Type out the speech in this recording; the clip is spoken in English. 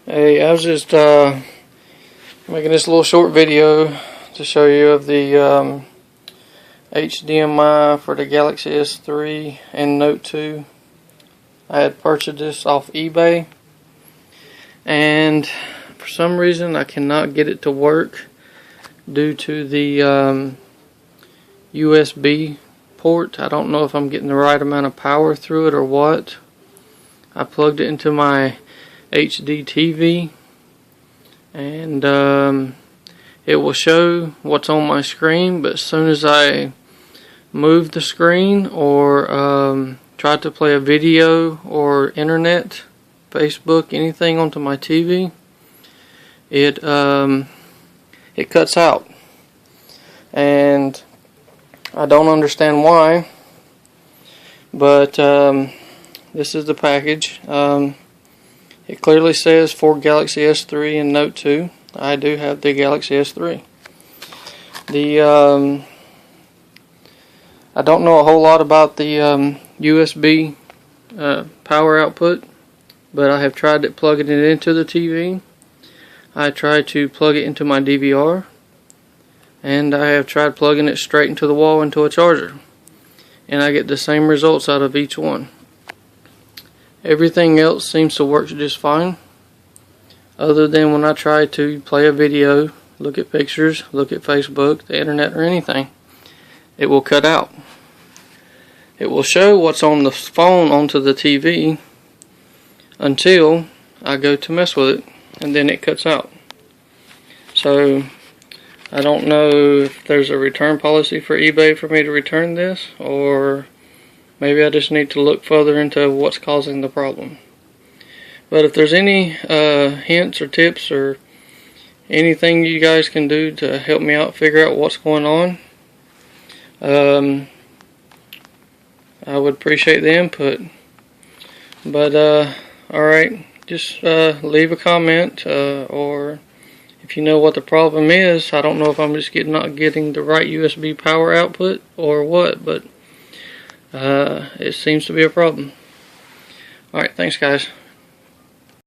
Hey, I was just making this little short video to show you of the HDMI for the Galaxy S3 and Note 2. I had purchased this off eBay, and for some reason I cannot get it to work due to the USB port. I don't know if I'm getting the right amount of power through it or what. I plugged it into my HD TV, and it will show what's on my screen, but as soon as I move the screen or try to play a video or internet, Facebook, anything onto my TV, it cuts out, and I don't understand why. But this is the package. It clearly says for Galaxy S3 and Note 2. I do have the Galaxy S3. I don't know a whole lot about the USB power output, but I have tried plugging it into the TV. I tried to plug it into my DVR, and I have tried plugging it straight into the wall into a charger, and I get the same results out of each one. Everything else seems to work just fine, other than when I try to play a video, look at pictures, look at Facebook, the internet, or anything. It will cut out. It will show what's on the phone onto the TV until I go to mess with it, and then it cuts out. So I don't know if there's a return policy for eBay for me to return this, or maybe I just need to look further into what's causing the problem. But if there's any hints or tips or anything you guys can do to help me out figure out what's going on, I would appreciate the input. But alright, just leave a comment, or if you know what the problem is. I don't know if I'm just not getting the right USB power output or what, but it seems to be a problem. Alright, thanks guys.